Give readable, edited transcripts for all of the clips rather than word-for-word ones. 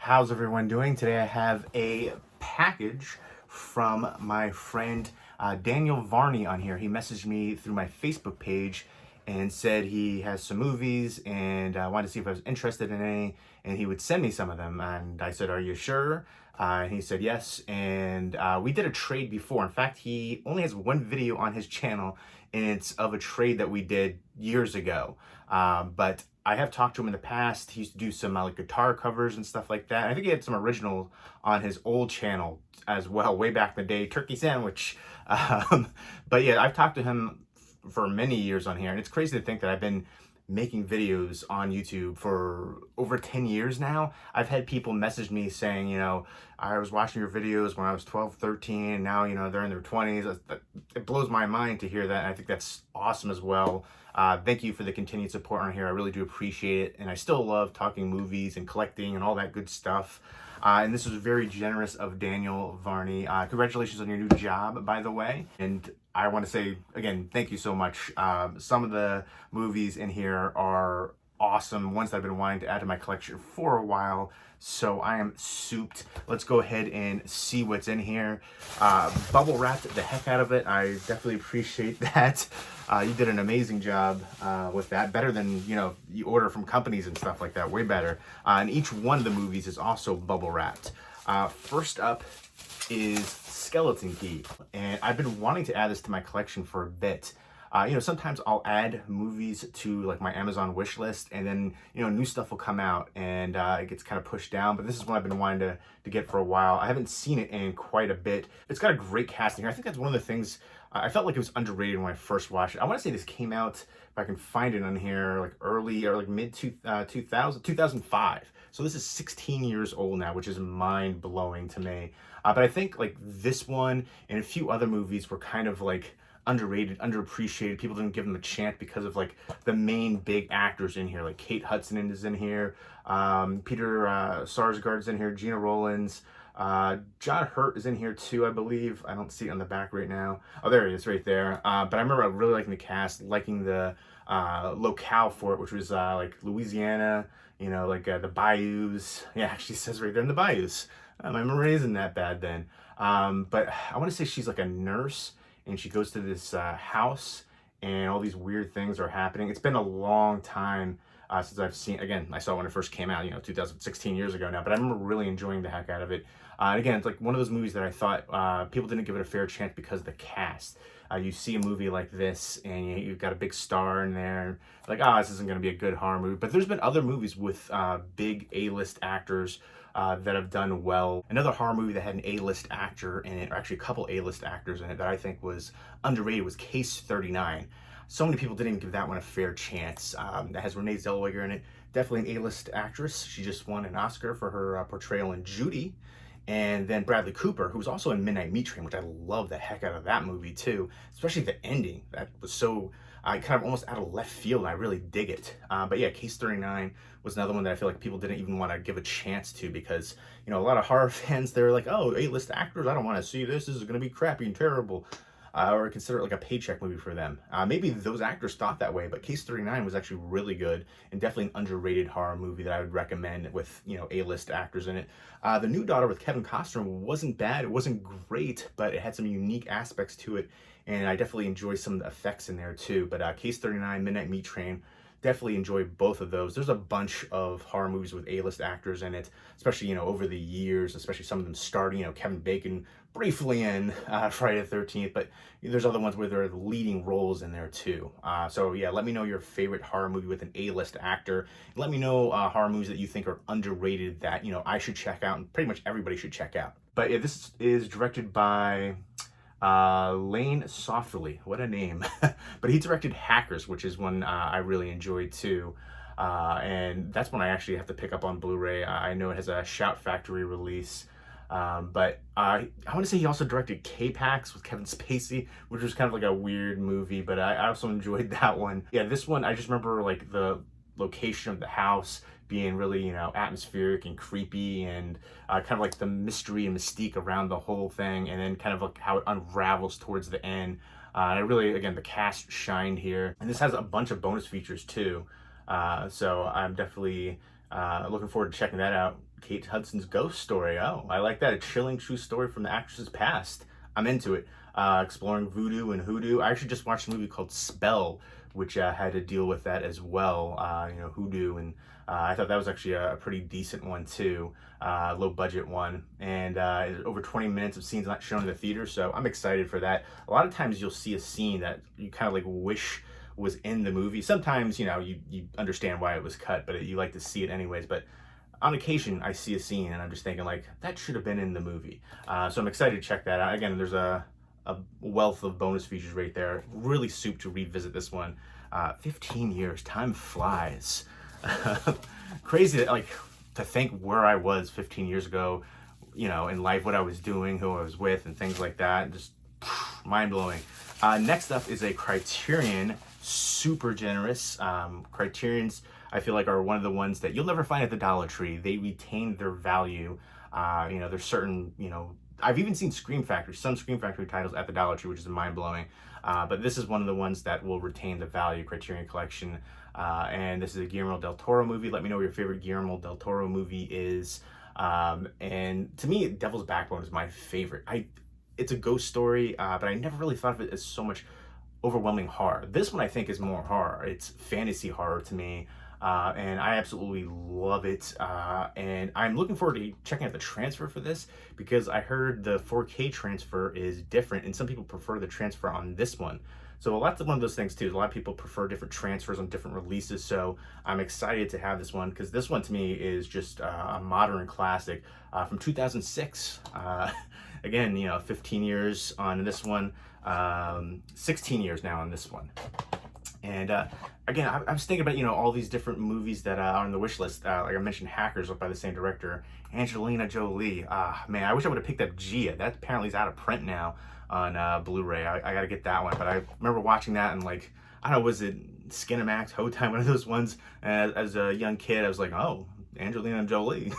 How's everyone doing? Today I have a package from my friend Daniel Varney on here. He messaged me through my Facebook page and said he has some movies and wanted to see if I was interested in any, and he would send me some of them. And I said, "Are you sure?" And he said yes, and we did a trade before. In fact, he only has one video on his channel, and it's of a trade that we did years ago. But I have talked to him in the past. He used to do some like guitar covers and stuff like that. I think he had some original on his old channel as well, way back in the day, Turkey Sandwich. But yeah, I've talked to him for many years on here, and it's crazy to think that I've been making videos on YouTube for over 10 years now. I've had people message me saying, I was watching your videos when I was 12, 13, and now, they're in their 20s. It blows my mind to hear that, and I think that's awesome as well. Thank you for the continued support on here. I really do appreciate it, and I still love talking movies and collecting and all that good stuff. And this was very generous of Daniel Varney. Congratulations on your new job, by the way. And I want to say, again, thank you so much. Some of the movies in here are awesome, ones that I've been wanting to add to my collection for a while. So I am souped. Let's go ahead and see what's in here. Bubble wrapped the heck out of it. I definitely appreciate that. You did an amazing job with that. Better than, you order from companies and stuff like that. Way better. And each one of the movies is also bubble wrapped. First up is Skeleton Key. And I've been wanting to add this to my collection for a bit. Sometimes I'll add movies to like my Amazon wish list, and then, new stuff will come out and it gets kind of pushed down. But this is one I've been wanting to get for a while. I haven't seen it in quite a bit. It's got a great casting here. I think that's one of the things I felt like it was underrated when I first watched it. I want to say this came out, if I can find it on here, like early or like mid 2005. So this is 16 years old now, which is mind blowing to me. But I think like this one and a few other movies were kind of like underrated, underappreciated. People didn't give them a chance because of like the main big actors in here. Like Kate Hudson is in here, Peter Sarsgaard's in here, Gina Rollins, John Hurt is in here too, I believe. I don't see it on the back right now. Oh, there he is right there. But I remember really liking the cast, liking the locale for it, which was like Louisiana, the bayous. Yeah, actually says right there in the bayous. My memory isn't that bad then. But I want to say she's like a nurse, and she goes to this house, and all these weird things are happening. It's been a long time since I've seen, again, I saw it when it first came out, 2016 years ago now, but I remember really enjoying the heck out of it. And again, it's like one of those movies that I thought people didn't give it a fair chance because of the cast. You see a movie like this, and you've got a big star in there, like, this isn't going to be a good horror movie. But there's been other movies with big A-list actors that have done well. Another horror movie that had an A-list actor in it, or actually a couple A-list actors in it, that I think was underrated was Case 39. So many people didn't give that one a fair chance. That has Renee Zellweger in it. Definitely an A-list actress. She just won an Oscar for her portrayal in Judy. And then Bradley Cooper, who was also in Midnight Meat Train, which I love the heck out of that movie too. Especially the ending. That was so kind of almost out of left field, and I really dig it. But yeah, Case 39 was another one that I feel like people didn't even want to give a chance to, because, a lot of horror fans, they're like, oh, A-list actors, I don't want to see this. This is going to be crappy and terrible. Or consider it like a paycheck movie for them. Maybe those actors thought that way, but Case 39 was actually really good, and definitely an underrated horror movie that I would recommend with, A-list actors in it. The New Daughter with Kevin Costner wasn't bad. It wasn't great, but it had some unique aspects to it, and I definitely enjoy some of the effects in there too. But Case 39, Midnight Meat Train, definitely enjoy both of those. There's a bunch of horror movies with A-list actors in it, especially, over the years, especially some of them starting, Kevin Bacon briefly in Friday the 13th, but there's other ones where there are leading roles in there too. So yeah, let me know your favorite horror movie with an A-list actor. Let me know horror movies that you think are underrated that, I should check out, and pretty much everybody should check out. But yeah, this is directed by Lane Softly, what a name. But he directed Hackers, which is one I really enjoyed too. And that's one I actually have to pick up on Blu-ray. I know it has a Shout Factory release. But I want to say he also directed K-Pax with Kevin Spacey, which was kind of like a weird movie, but I also enjoyed that one. Yeah, this one, I just remember like the location of the house being really, atmospheric and creepy, and kind of like the mystery and mystique around the whole thing, and then kind of like how it unravels towards the end. And I really, again, the cast shined here. And this has a bunch of bonus features too. So I'm definitely Looking forward to checking that out. Kate Hudson's Ghost Story. Oh, I like that. A chilling true story from the actress's past. I'm into it. Exploring voodoo and hoodoo. I actually just watched a movie called Spell, which had to deal with that as well. Hoodoo, and I thought that was actually a pretty decent one too. Low budget one, and over 20 minutes of scenes not shown in the theater. So I'm excited for that. A lot of times you'll see a scene that you kind of like wish was in the movie. Sometimes you understand why it was cut, but you like to see it anyways. But on occasion, I see a scene and I'm just thinking like that should have been in the movie. So I'm excited to check that out. Again, there's a wealth of bonus features right there. Really soup to revisit this one. 15 years, time flies. Crazy to think where I was 15 years ago, in life, what I was doing, who I was with, and things like that. Just mind blowing. Next up is a Criterion, super generous. Criterion's, I feel like, are one of the ones that you'll never find at the Dollar Tree. They retain their value. There's certain, I've even seen some Scream Factory titles at the Dollar Tree, which is mind blowing. But this is one of the ones that will retain the value, Criterion Collection. And this is a Guillermo del Toro movie. Let me know what your favorite Guillermo del Toro movie is. And to me, Devil's Backbone is my favorite. It's a ghost story, but I never really thought of it as so much overwhelming horror. This one I think is more horror. It's fantasy horror to me. And I absolutely love it. And I'm looking forward to checking out the transfer for this because I heard the 4K transfer is different and some people prefer the transfer on this one. So lots of one of those things too. A lot of people prefer different transfers on different releases. So I'm excited to have this one because this one to me is just a modern classic from 2006. Again, 15 years on this one, 16 years now on this one. And again, I was thinking about, all these different movies that are on the wish list. Like I mentioned, Hackers by the same director, Angelina Jolie. Man, I wish I would have picked up Gia. That apparently is out of print now on Blu-ray. I got to get that one. But I remember watching that and like, I don't know, was it Skinamax, Showtime, one of those ones? And as a young kid, I was like, oh, Angelina Jolie.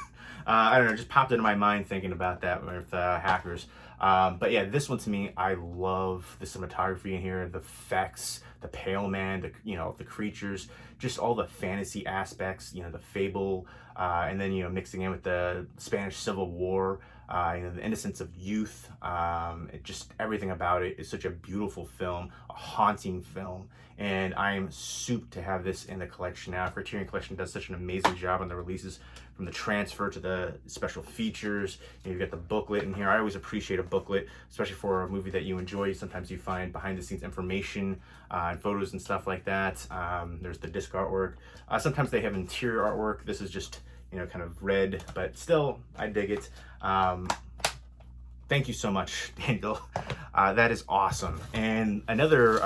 I don't know, just popped into my mind thinking about that with Hackers. But yeah, this one to me, I love the cinematography in here, the effects, the pale man, the creatures, just all the fantasy aspects, the fable, and then, mixing in with the Spanish Civil War, the innocence of youth, just everything about it is such a beautiful film, a haunting film, and I am souped to have this in the collection now. Criterion Collection does such an amazing job on the releases, from the transfer to the special features. You've got the booklet in here. I always appreciate a booklet, especially for a movie that you enjoy. Sometimes you find behind the scenes information and photos and stuff like that. There's the disc artwork. Sometimes they have interior artwork. This is just, kind of red, but still, I dig it. Thank you so much, Daniel. That is awesome. And another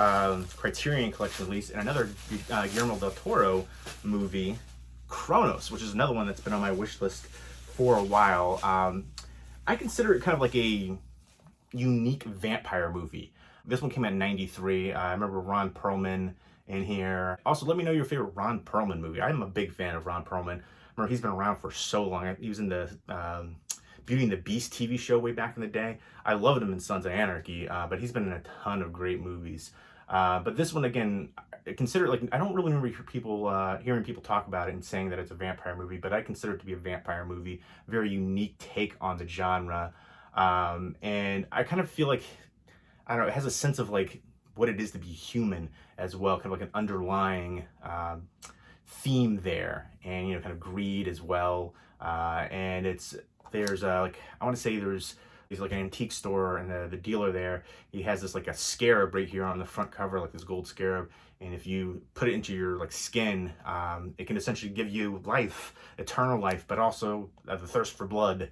Criterion Collection release and another Guillermo del Toro movie, Chronos, which is another one that's been on my wish list for a while. I consider it kind of like a unique vampire movie. This one came out in '93. I remember Ron Perlman in here. Also, let me know your favorite Ron Perlman movie. I'm a big fan of Ron Perlman. Remember, he's been around for so long. He was in the Beauty and the Beast TV show way back in the day. I loved him in Sons of Anarchy, but he's been in a ton of great movies. But this one, again, consider it, like, I don't really remember hearing people talk about it and saying that it's a vampire movie, but I consider it to be a vampire movie, very unique take on the genre. And I kind of feel like, I don't know, it has a sense of like what it is to be human as well, kind of like an underlying theme there, and kind of greed as well. And there's I want to say there's like an antique store, and the dealer there, he has this like a scarab right here on the front cover, like this gold scarab, and if you put it into your like skin, it can essentially give you life, eternal life, but also the thirst for blood.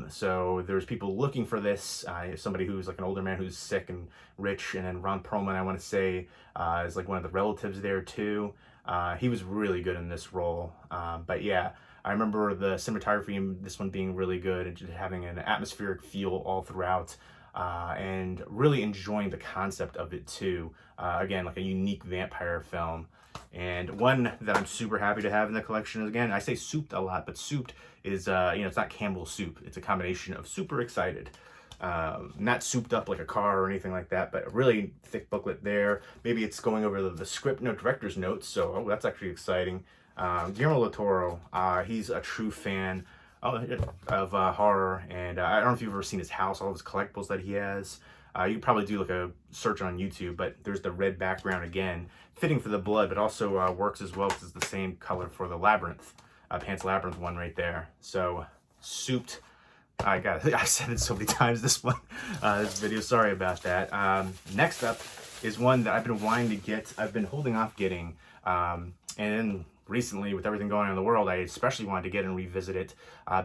So there's people looking for this, somebody who's like an older man who's sick and rich, and then Ron Perlman, I want to say, is like one of the relatives there too. He was really good in this role. But yeah, I remember the cinematography in this one being really good and just having an atmospheric feel all throughout, and really enjoying the concept of it too. Again, like a unique vampire film. And one that I'm super happy to have in the collection is, again, I say souped a lot, but souped is, it's not Campbell's soup. It's a combination of super excited. Not souped up like a car or anything like that, but a really thick booklet there. Maybe it's going over the script, no director's notes, so that's actually exciting. Guillermo del Toro, he's a true fan of horror, and I don't know if you've ever seen his house, all of his collectibles that he has. You could probably do like a search on YouTube, but there's the red background again, fitting for the blood, but also works as well because it's the same color for the Labyrinth, Pan's Labyrinth one right there. So, souped. I said it so many times this video, sorry about that. Next up is one that I've been wanting to get, I've been holding off getting, and then recently with everything going on in the world, I especially wanted to get and revisit it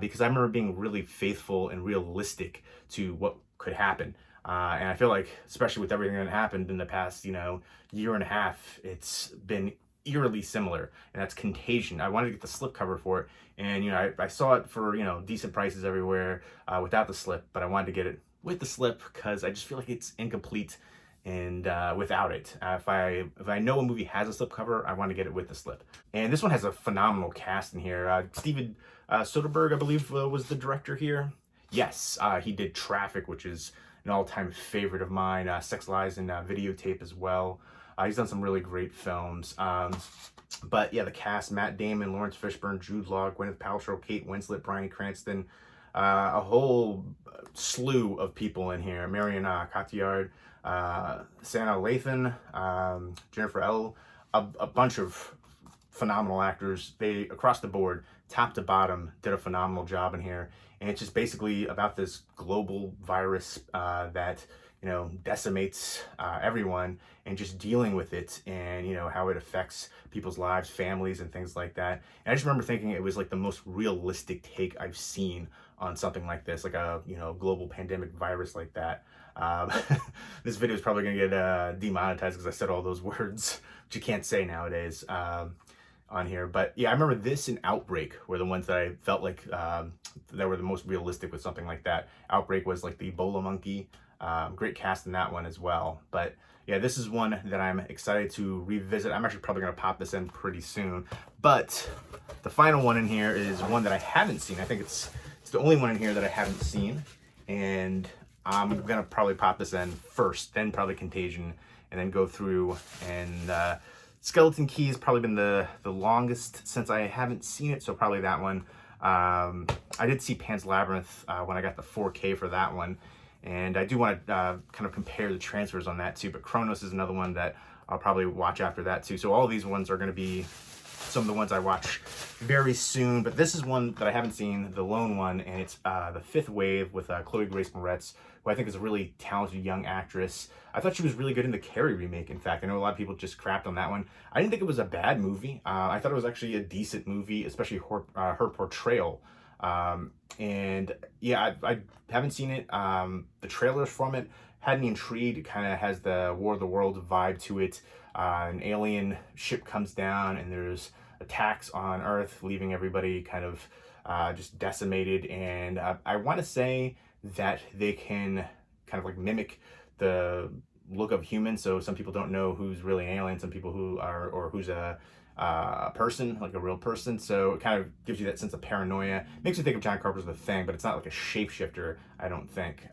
because I remember being really faithful and realistic to what could happen. And I feel like, especially with everything that happened in the past, year and a half, it's been eerily similar, and that's Contagion. I wanted to get the slipcover for it, and I saw it for decent prices everywhere without the slip, but I wanted to get it with the slip because I just feel like it's incomplete and without it. If I know a movie has a slipcover, I want to get it with the slip. And this one has a phenomenal cast in here. Steven Soderbergh, I believe, was the director here. Yes, he did Traffic, which is an all-time favorite of mine. Sex, Lies, and Videotape as well. He's done some really great films. But yeah, the cast: Matt Damon, Lawrence Fishburne, Jude Law, Gwyneth Paltrow, Kate Winslet, Bryan Cranston, a whole slew of people in here. Marion Cotillard, Sana Lathan, Jennifer L. A bunch of phenomenal actors. They, across the board, top to bottom, did a phenomenal job in here. And it's just basically about this global virus that decimates everyone, and just dealing with it, and how it affects people's lives, families, and things like that. And I just remember thinking it was like the most realistic take I've seen on something like this, like a global pandemic virus like that. This video is probably gonna get demonetized because I said all those words, which you can't say nowadays on here. But yeah, I remember this and Outbreak were the ones that I felt like that were the most realistic with something like that. Outbreak was like the Ebola monkey. Great cast in that one as well. But yeah, this is one that I'm excited to revisit. I'm actually probably going to pop this in pretty soon. But the final one in here is one that I haven't seen. I think it's the only one in here that I haven't seen. And I'm going to probably pop this in first, then probably Contagion, and then go through. And Skeleton Key has probably been the longest since I haven't seen it, so probably that one. I did see Pan's Labyrinth when I got the 4K for that one. And I do want to kind of compare the transfers on that too, but Chronos is another one that I'll probably watch after that too. So all these ones are going to be some of the ones I watch very soon, but this is one that I haven't seen, the lone one, and it's The Fifth Wave with Chloe Grace Moretz, who I think is a really talented young actress. I thought she was really good in the Carrie remake, in fact. I know a lot of people just crapped on that one. I didn't think it was a bad movie. I thought it was actually a decent movie, especially her portrayal. And yeah, I haven't seen it. The trailers from it had me intrigued. It kind of has the War of the Worlds vibe to it. An alien ship comes down and there's attacks on Earth, leaving everybody kind of just decimated. And I want to say that they can kind of like mimic the look of humans. So some people don't know who's really an alien, some people who are, or who's a person, like a real person. So it kind of gives you that sense of paranoia. Makes you think of John Carpenter's The Thing, but it's not like a shapeshifter, I don't think.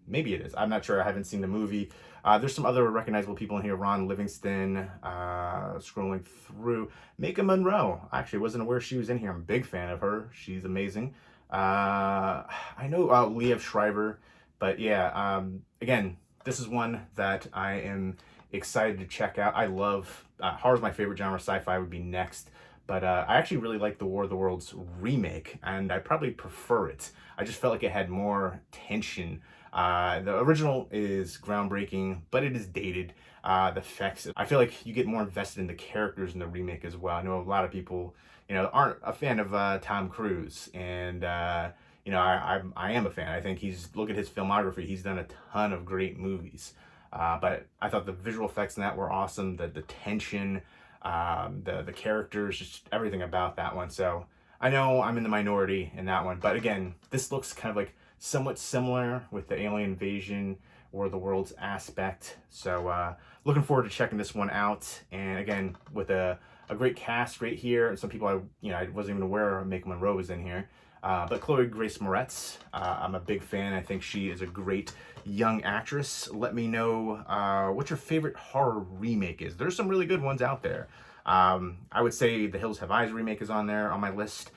Maybe it is. I'm not sure. I haven't seen the movie. There's some other recognizable people in here. Ron Livingston, scrolling through. Maika Monroe. I actually wasn't aware she was in here. I'm a big fan of her. She's amazing. I know Liev Schreiber, but yeah, again, this is one that I am excited to check out. I love horror's my favorite genre. Sci-fi would be next, but I actually really like the War of the Worlds remake, and I probably prefer it. I just felt like it had more tension. The original is groundbreaking, but it is dated. The effects, I feel like you get more invested in the characters in the remake as well. I know a lot of people, aren't a fan of Tom Cruise, and I am a fan. I think look at his filmography. He's done a ton of great movies. But I thought the visual effects in that were awesome. The tension, the characters, just everything about that one. So I know I'm in the minority in that one. But again, this looks kind of like somewhat similar with the alien invasion or the world's aspect. So looking forward to checking this one out. And again, with a great cast right here. And some people I wasn't even aware Maika Monroe was in here. But Chloe Grace Moretz, I'm a big fan. I think she is a great young actress. Let me know what your favorite horror remake is. There's some really good ones out there. I would say The Hills Have Eyes remake is on there on my list.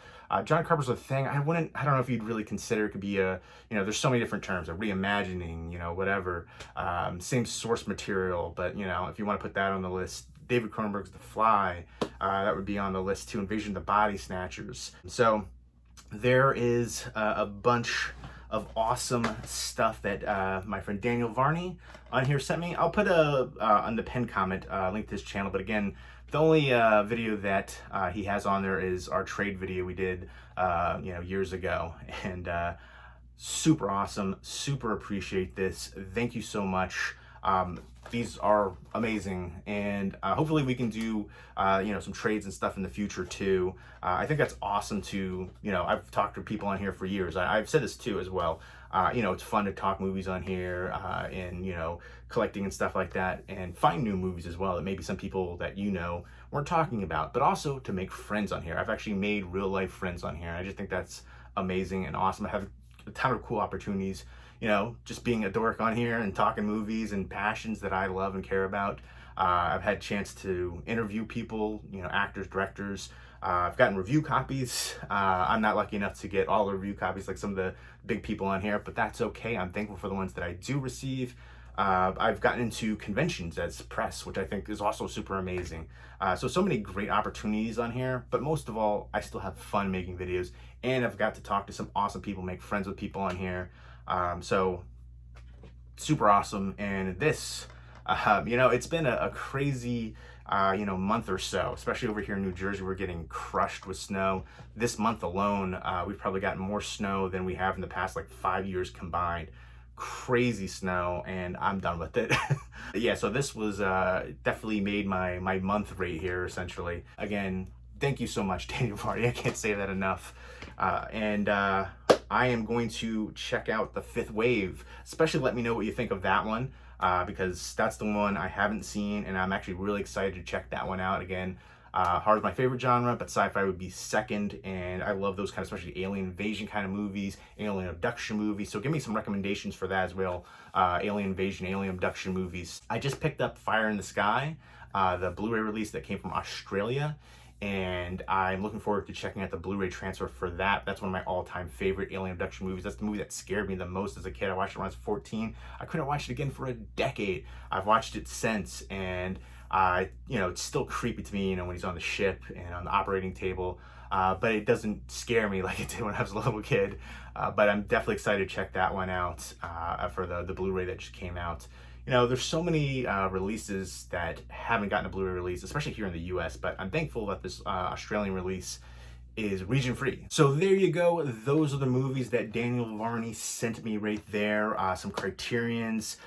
John Carpenter's The Thing, I don't know if you'd really consider it could be a, there's so many different terms, a reimagining, whatever, same source material, but, if you want to put that on the list, David Cronenberg's The Fly, that would be on the list too, Invasion of the Body Snatchers. So there is a bunch of awesome stuff that my friend Daniel Varney on here sent me. I'll put on the pinned comment link to his channel, but again, the only video that he has on there is our trade video we did years ago, and super awesome, super appreciate this. Thank you so much. These are amazing, and hopefully we can do some trades and stuff in the future too. I think that's awesome to, I've talked to people on here for years. I've said this too as well. It's fun to talk movies on here and collecting and stuff like that, and find new movies as well that maybe some people that weren't talking about, but also to make friends on here. I've actually made real life friends on here. I just think that's amazing and awesome. I have a ton of cool opportunities, just being a dork on here and talking movies and passions that I love and care about. I've had a chance to interview people, actors, directors. I've gotten review copies. I'm not lucky enough to get all the review copies like some of the big people on here, but that's okay. I'm thankful for the ones that I do receive. I've gotten into conventions as press, which I think is also super amazing. So many great opportunities on here, but most of all, I still have fun making videos, and I've got to talk to some awesome people, make friends with people on here. So super awesome. And this, it's been a crazy, month or so, especially over here in New Jersey. We're getting crushed with snow. This month alone, we've probably gotten more snow than we have in the past, 5 years combined. Crazy snow, and I'm done with it. Yeah, so this was definitely made my month rate here, essentially. Again, thank you so much, Daniel Varney. I can't say that enough. And I am going to check out The Fifth Wave. Especially let me know what you think of that one, because that's the one I haven't seen, and I'm actually really excited to check that one out. Again, horror's my favorite genre, but sci-fi would be second, and I love those kind of, especially alien invasion kind of movies, alien abduction movies. So give me some recommendations for that as well. Alien invasion, alien abduction movies. I just picked up Fire in the Sky, the Blu-ray release that came from Australia, and I'm looking forward to checking out the Blu-ray transfer for that. That's one of my all-time favorite alien abduction movies. That's the movie that scared me the most as a kid. I watched it when I was 14. I couldn't watch it again for a decade. I've watched it since, and it's still creepy to me, when he's on the ship and on the operating table, but it doesn't scare me like it did when I was a little kid. But I'm definitely excited to check that one out for the Blu-ray that just came out. There's so many releases that haven't gotten a Blu-ray release, especially here in the US, but I'm thankful that this Australian release is region free. So there you go. Those are the movies that Daniel Varney sent me right there. Some Criterions,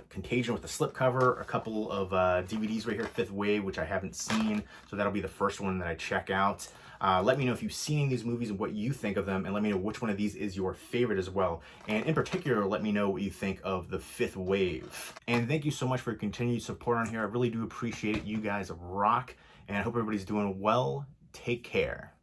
Contagion with the slipcover, a couple of DVDs right here, Fifth Wave, which I haven't seen, so that'll be the first one that I check out. Let me know if you've seen these movies and what you think of them, and let me know which one of these is your favorite as well. And in particular, let me know what you think of The Fifth Wave. And thank you so much for your continued support on here. I really do appreciate it. You guys rock, and I hope everybody's doing well. Take care.